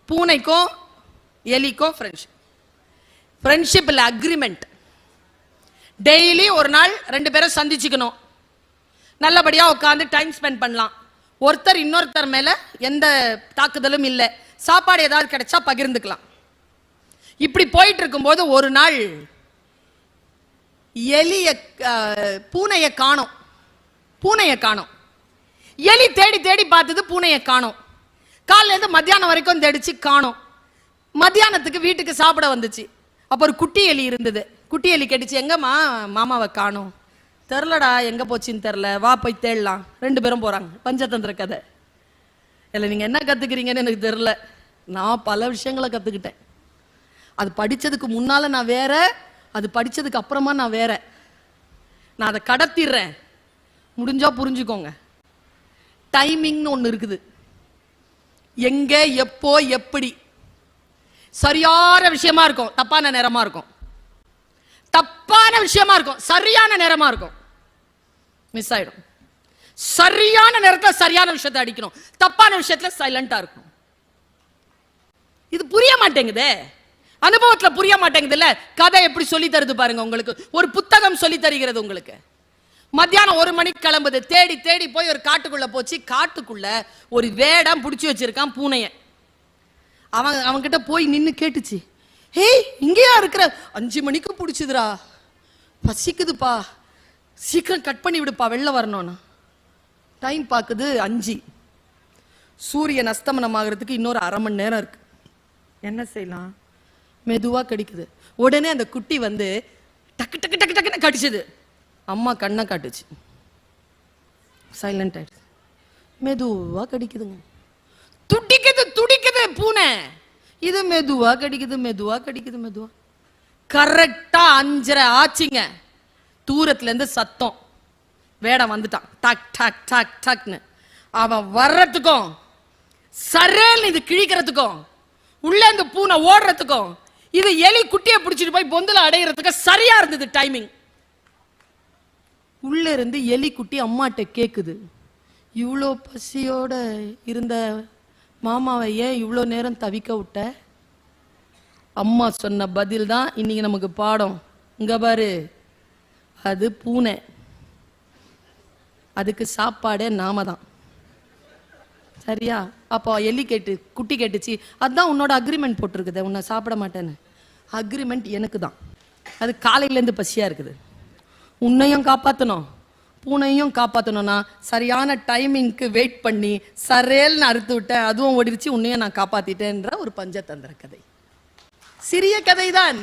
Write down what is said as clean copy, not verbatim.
பூனைக்கும் எலிக்கும் friendship. ஃப்ரெண்ட்ஷிப்பில் agreement. Daily ஒரு நாள் 2 பேரும் சந்திச்சுக்கணும். நல்லபடியாக உட்காந்து டைம் ஸ்பெண்ட் பண்ணலாம். ஒருத்தர் இன்னொருத்தர் மேலே எந்த தாக்குதலும் இல்லை. சாப்பாடு ஏதாவது கிடைச்சா பகிர்ந்துக்கலாம். இப்படி போயிட்டு இருக்கும்போது ஒரு நாள் பூனையை காணோம். எலி தேடி தேடி பார்த்தது, பூனையை காணோம். காலையிலேருந்து மத்தியானம் வரைக்கும் தேடிச்சு, காணோம். மத்தியானத்துக்கு வீட்டுக்கு சாப்பிட வந்துச்சு. அப்போ ஒரு குட்டி எலி இருந்தது. குட்டி எலி கேட்டுச்சு, எங்கம்மா மாமாவை காணோம்? தெரிலடா, எங்கே போச்சுன்னு தெரில, வா போய் தேடலாம். 2 பேரும் போகிறாங்க. பஞ்சதந்திர கதை. இல்லை நீங்கள் என்ன கற்றுக்கிறீங்கன்னு எனக்கு தெரில. நான் பல விஷயங்களை கற்றுக்கிட்டேன். அது படித்ததுக்கு முன்னால் நான் வேற, அது படித்ததுக்கு அப்புறமா நான் வேற. நான் அதை கடத்திடுறேன். முடிஞ்சா புரிஞ்சுக்கோங்க. டைமிங்னு ஒன்று இருக்குது. எங்கே, எப்போ, எப்படி. சரியான விஷயமா இருக்கும், தப்பான நேரமா இருக்கும். தப்பான விஷயமா இருக்கும், சரியான நேரமா இருக்கும். மிஸ் ஆயிடும். சரியான நேரத்தில் சரியான விஷயத்தை அடிக்கணும். தப்பான விஷயத்துல சைலண்டா இருக்கும். இது புரிய மாட்டேங்குதே. அனுபவத்தில் புரிய மாட்டேங்குது. இல்ல, கதை எப்படி சொல்லி தருது பாருங்க. உங்களுக்கு ஒரு புத்தகம் சொல்லி தருகிறது. உங்களுக்கு மத்தியானம் 1 மணிக்கு கிளம்புது. தேடி தேடி போய் ஒரு காட்டுக்குள்ள போச்சு. காட்டுக்குள்ள ஒரு வேடம் பிடிச்சி வச்சிருக்கான் பூனைய. அவன்கிட்ட போய் நின்று கேட்டுச்சு, ஹேய் இங்கேயா இருக்கிற? 5 மணிக்கு பிடிச்சதுரா, பசிக்குதுப்பா, சீக்கிரம் கட் பண்ணி விடுப்பா, வெளில வரணும்னா. டைம் பார்க்குது 5. சூரியன் அஸ்தமனம் ஆகிறதுக்கு இன்னொரு 1/2 மணி நேரம் இருக்கு. என்ன செய்யலாம்? மெதுவா கடிக்குது. உடனே அந்த குட்டி வந்து டக்கு டக்கு டக்கு டக்குன்னு கடிச்சது. அம்மா கண்ணை காட்டுச்சு. சைலண்ட் ஆயிடுச்சு. மெதுவா கடிக்குதுங்க. துடிக்குது பூனை. இது மெதுவா கடிக்குது. கரெக்டா 5:30 ஆச்சுங்க. தூரத்துல இருந்து சத்தம். வேடம் வந்துட்டான். டக் டக் டக் டக்னு. அவன் வர்றதுக்கும் சரேல் இது கிழிக்கிறதுக்கும் உள்ள இந்த பூனை ஓடுறதுக்கும் இது எலி குட்டியை பிடிச்சிட்டு போய் பொந்துல அடையிறதுக்கு சரியா இருந்தது டைமிங். உள்ள இருந்து எலி குட்டி அம்மாட்ட கேக்குது, இவ்வளோ பசியோட இருந்த மாமாவை ஏன் இவ்வளோ நேரம் தவிக்க விட்ட? அம்மா சொன்ன பதில் தான் இன்னைக்கு நமக்கு பாடம். இங்க பாரு, அது பூனை, அதுக்கு சாப்பாடே நாம தான். சரியா? அப்போ எலி குட்டி கேட்டுச்சு, அதுதான் உன்னோட அக்ரிமெண்ட் போட்டிருக்குது, உன்னை சாப்பிட மாட்டேன்னு. அக்ரிமெண்ட் எனக்கு தான். அது காலையிலேருந்து பசியா இருக்குது. உன்னையும் காப்பாற்றணும், பூனையும் காப்பாற்றணும்னா சரியான டைமிங்க்கு வெயிட் பண்ணி சரேல்னு அறுத்து விட்டேன். அதுவும் ஓடிடுச்சு, உன்னையும் நான் காப்பாத்திட்டேன்ற ஒரு பஞ்சதந்திர கதை. சிறிய கதை தான்.